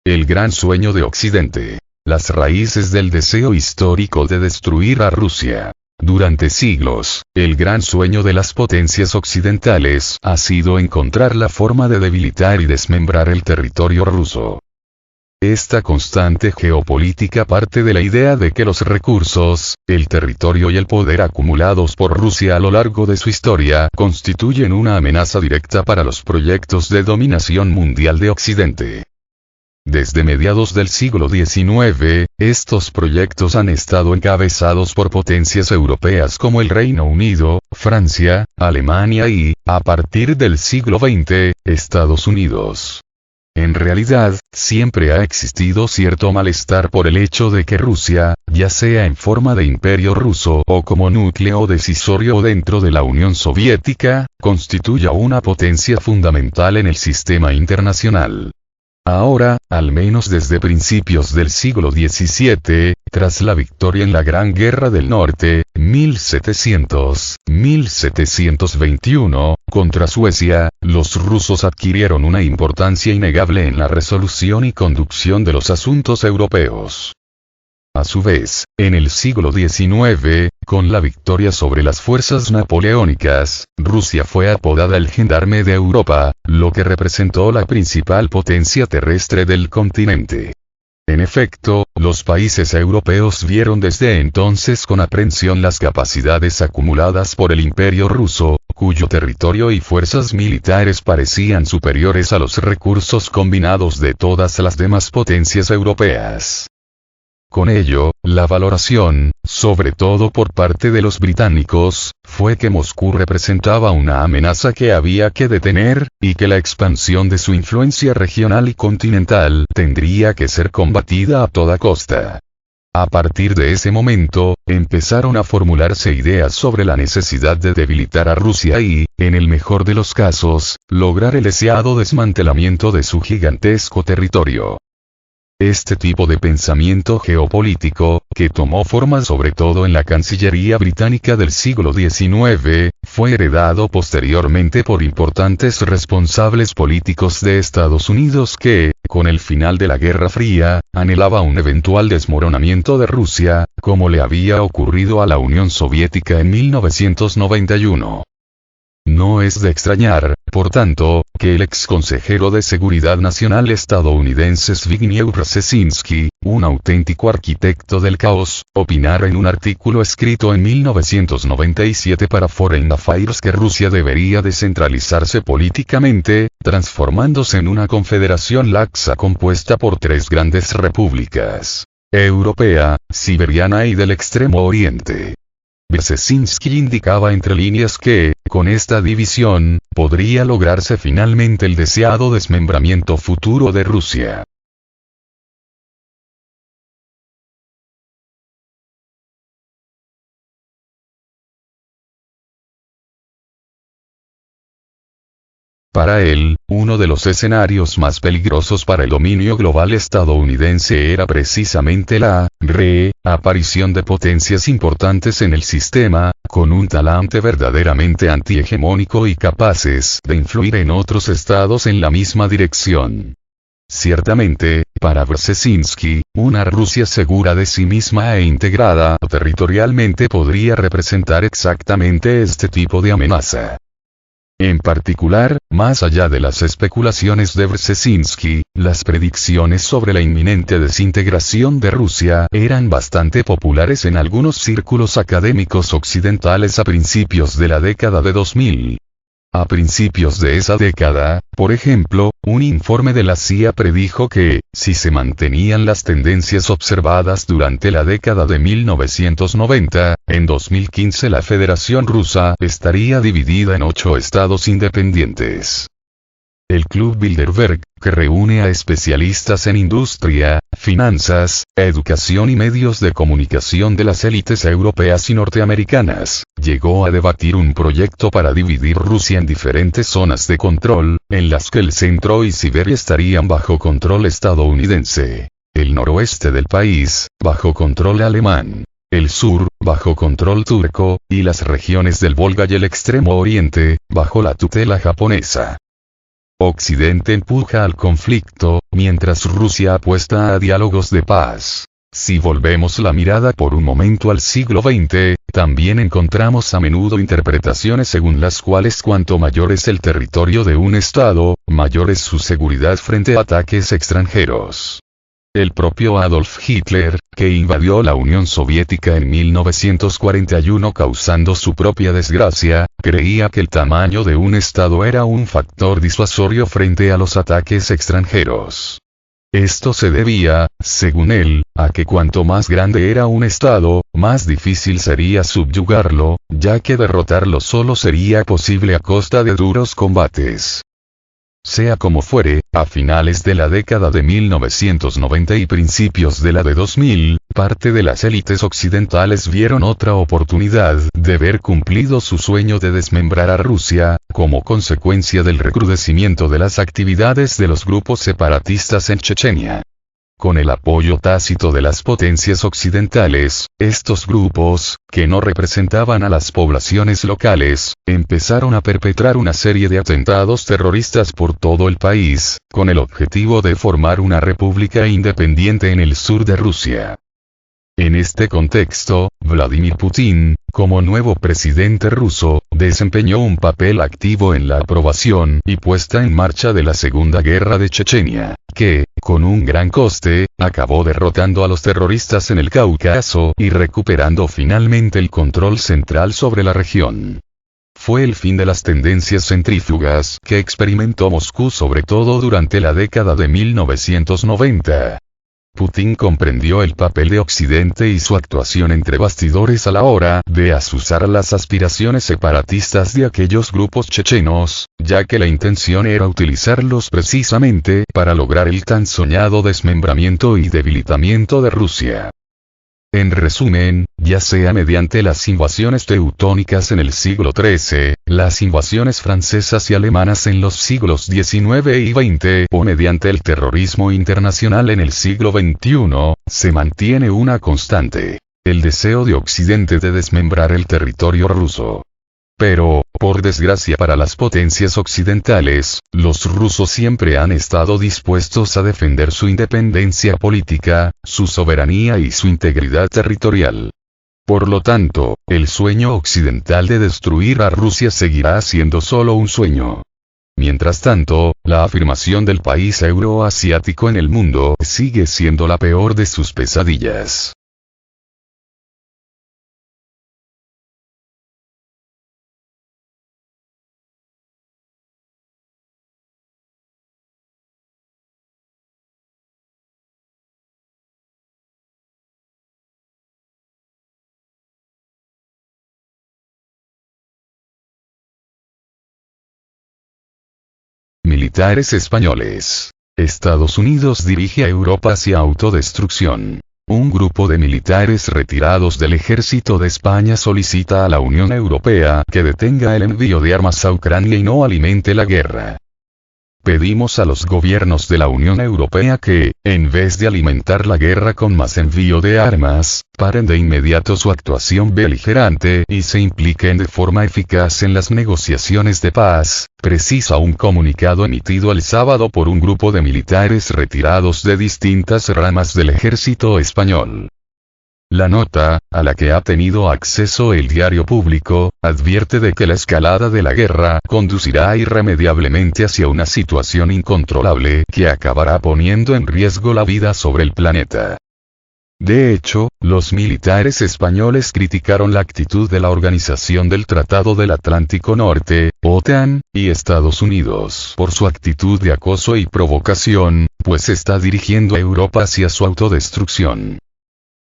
El gran sueño de Occidente. Las raíces del deseo histórico de destruir a Rusia. Durante siglos, el gran sueño de las potencias occidentales ha sido encontrar la forma de debilitar y desmembrar el territorio ruso. Esta constante geopolítica parte de la idea de que los recursos, el territorio y el poder acumulados por Rusia a lo largo de su historia constituyen una amenaza directa para los proyectos de dominación mundial de Occidente. Desde mediados del siglo XIX, estos proyectos han estado encabezados por potencias europeas como el Reino Unido, Francia, Alemania y, a partir del siglo XX, Estados Unidos. En realidad, siempre ha existido cierto malestar por el hecho de que Rusia, ya sea en forma de imperio ruso o como núcleo decisorio dentro de la Unión Soviética, constituya una potencia fundamental en el sistema internacional. Ahora, al menos desde principios del siglo XVII, tras la victoria en la Gran Guerra del Norte, 1700-1721, contra Suecia, los rusos adquirieron una importancia innegable en la resolución y conducción de los asuntos europeos. A su vez, en el siglo XIX, con la victoria sobre las fuerzas napoleónicas, Rusia fue apodada el gendarme de Europa, lo que representó la principal potencia terrestre del continente. En efecto, los países europeos vieron desde entonces con aprensión las capacidades acumuladas por el Imperio ruso, cuyo territorio y fuerzas militares parecían superiores a los recursos combinados de todas las demás potencias europeas. Con ello, la valoración, sobre todo por parte de los británicos, fue que Moscú representaba una amenaza que había que detener, y que la expansión de su influencia regional y continental tendría que ser combatida a toda costa. A partir de ese momento, empezaron a formularse ideas sobre la necesidad de debilitar a Rusia y, en el mejor de los casos, lograr el deseado desmantelamiento de su gigantesco territorio. Este tipo de pensamiento geopolítico, que tomó forma sobre todo en la Cancillería británica del siglo XIX, fue heredado posteriormente por importantes responsables políticos de Estados Unidos que, con el final de la Guerra Fría, anhelaba un eventual desmoronamiento de Rusia, como le había ocurrido a la Unión Soviética en 1991. No es de extrañar, por tanto, que el ex consejero de Seguridad Nacional estadounidense Zbigniew Brzezinski, un auténtico arquitecto del caos, opinara en un artículo escrito en 1997 para Foreign Affairs que Rusia debería descentralizarse políticamente, transformándose en una confederación laxa compuesta por tres grandes repúblicas: europea, siberiana y del Extremo Oriente. Brzezinski indicaba entre líneas que, con esta división, podría lograrse finalmente el deseado desmembramiento futuro de Rusia. Para él, uno de los escenarios más peligrosos para el dominio global estadounidense era precisamente la reaparición de potencias importantes en el sistema, con un talante verdaderamente antihegemónico y capaces de influir en otros estados en la misma dirección. Ciertamente, para Brzezinski, una Rusia segura de sí misma e integrada territorialmente podría representar exactamente este tipo de amenaza. En particular, más allá de las especulaciones de Brzezinski, las predicciones sobre la inminente desintegración de Rusia eran bastante populares en algunos círculos académicos occidentales a principios de la década de 2000. A principios de esa década, por ejemplo, un informe de la CIA predijo que, si se mantenían las tendencias observadas durante la década de 1990, en 2015 la Federación Rusa estaría dividida en 8 estados independientes. El Club Bilderberg, que reúne a especialistas en industria, finanzas, educación y medios de comunicación de las élites europeas y norteamericanas, llegó a debatir un proyecto para dividir Rusia en diferentes zonas de control, en las que el centro y Siberia estarían bajo control estadounidense, el noroeste del país, bajo control alemán, el sur, bajo control turco, y las regiones del Volga y el Extremo Oriente, bajo la tutela japonesa. Occidente empuja al conflicto, mientras Rusia apuesta a diálogos de paz. Si volvemos la mirada por un momento al siglo XX, también encontramos a menudo interpretaciones según las cuales cuanto mayor es el territorio de un Estado, mayor es su seguridad frente a ataques extranjeros. El propio Adolf Hitler, que invadió la Unión Soviética en 1941 causando su propia desgracia, creía que el tamaño de un Estado era un factor disuasorio frente a los ataques extranjeros. Esto se debía, según él, a que cuanto más grande era un Estado, más difícil sería subyugarlo, ya que derrotarlo solo sería posible a costa de duros combates. Sea como fuere, a finales de la década de 1990 y principios de la de 2000, parte de las élites occidentales vieron otra oportunidad de ver cumplido su sueño de desmembrar a Rusia, como consecuencia del recrudecimiento de las actividades de los grupos separatistas en Chechenia. Con el apoyo tácito de las potencias occidentales, estos grupos, que no representaban a las poblaciones locales, empezaron a perpetrar una serie de atentados terroristas por todo el país, con el objetivo de formar una república independiente en el sur de Rusia. En este contexto, Vladimir Putin, como nuevo presidente ruso, desempeñó un papel activo en la aprobación y puesta en marcha de la Segunda Guerra de Chechenia, que, con un gran coste, acabó derrotando a los terroristas en el Cáucaso y recuperando finalmente el control central sobre la región. Fue el fin de las tendencias centrífugas que experimentó Moscú sobre todo durante la década de 1990. Putin comprendió el papel de Occidente y su actuación entre bastidores a la hora de azuzar las aspiraciones separatistas de aquellos grupos chechenos, ya que la intención era utilizarlos precisamente para lograr el tan soñado desmembramiento y debilitamiento de Rusia. En resumen, ya sea mediante las invasiones teutónicas en el siglo XIII, las invasiones francesas y alemanas en los siglos XIX y XX o mediante el terrorismo internacional en el siglo XXI, se mantiene una constante: el deseo de Occidente de desmembrar el territorio ruso. Pero, por desgracia para las potencias occidentales, los rusos siempre han estado dispuestos a defender su independencia política, su soberanía y su integridad territorial. Por lo tanto, el sueño occidental de destruir a Rusia seguirá siendo solo un sueño. Mientras tanto, la afirmación del país euroasiático en el mundo sigue siendo la peor de sus pesadillas. Militares españoles. Estados Unidos dirige a Europa hacia autodestrucción. Un grupo de militares retirados del ejército de España solicita a la Unión Europea que detenga el envío de armas a Ucrania y no alimente la guerra. Pedimos a los gobiernos de la Unión Europea que, en vez de alimentar la guerra con más envío de armas, paren de inmediato su actuación beligerante y se impliquen de forma eficaz en las negociaciones de paz, precisa un comunicado emitido el sábado por un grupo de militares retirados de distintas ramas del ejército español. La nota, a la que ha tenido acceso el diario público, advierte de que la escalada de la guerra conducirá irremediablemente hacia una situación incontrolable que acabará poniendo en riesgo la vida sobre el planeta. De hecho, los militares españoles criticaron la actitud de la Organización del Tratado del Atlántico Norte, OTAN, y Estados Unidos por su actitud de acoso y provocación, pues está dirigiendo a Europa hacia su autodestrucción.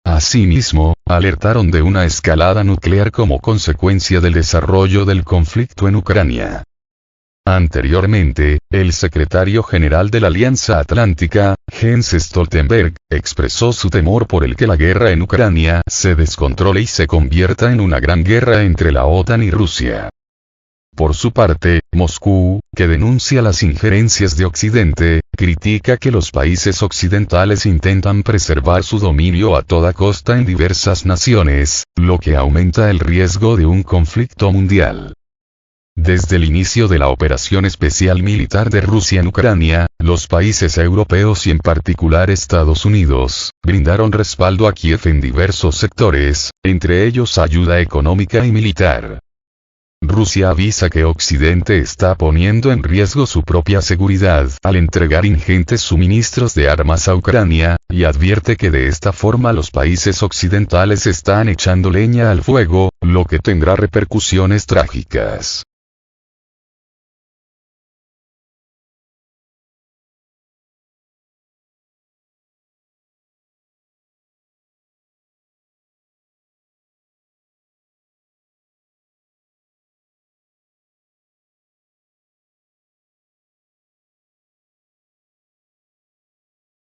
Asimismo, alertaron de una escalada nuclear como consecuencia del desarrollo del conflicto en Ucrania. Anteriormente, el secretario general de la Alianza Atlántica, Jens Stoltenberg, expresó su temor por el que la guerra en Ucrania se descontrole y se convierta en una gran guerra entre la OTAN y Rusia. Por su parte, Moscú, que denuncia las injerencias de Occidente, critica que los países occidentales intentan preservar su dominio a toda costa en diversas naciones, lo que aumenta el riesgo de un conflicto mundial. Desde el inicio de la operación especial militar de Rusia en Ucrania, los países europeos y en particular Estados Unidos, brindaron respaldo a Kiev en diversos sectores, entre ellos ayuda económica y militar. Rusia avisa que Occidente está poniendo en riesgo su propia seguridad al entregar ingentes suministros de armas a Ucrania, y advierte que de esta forma los países occidentales están echando leña al fuego, lo que tendrá repercusiones trágicas.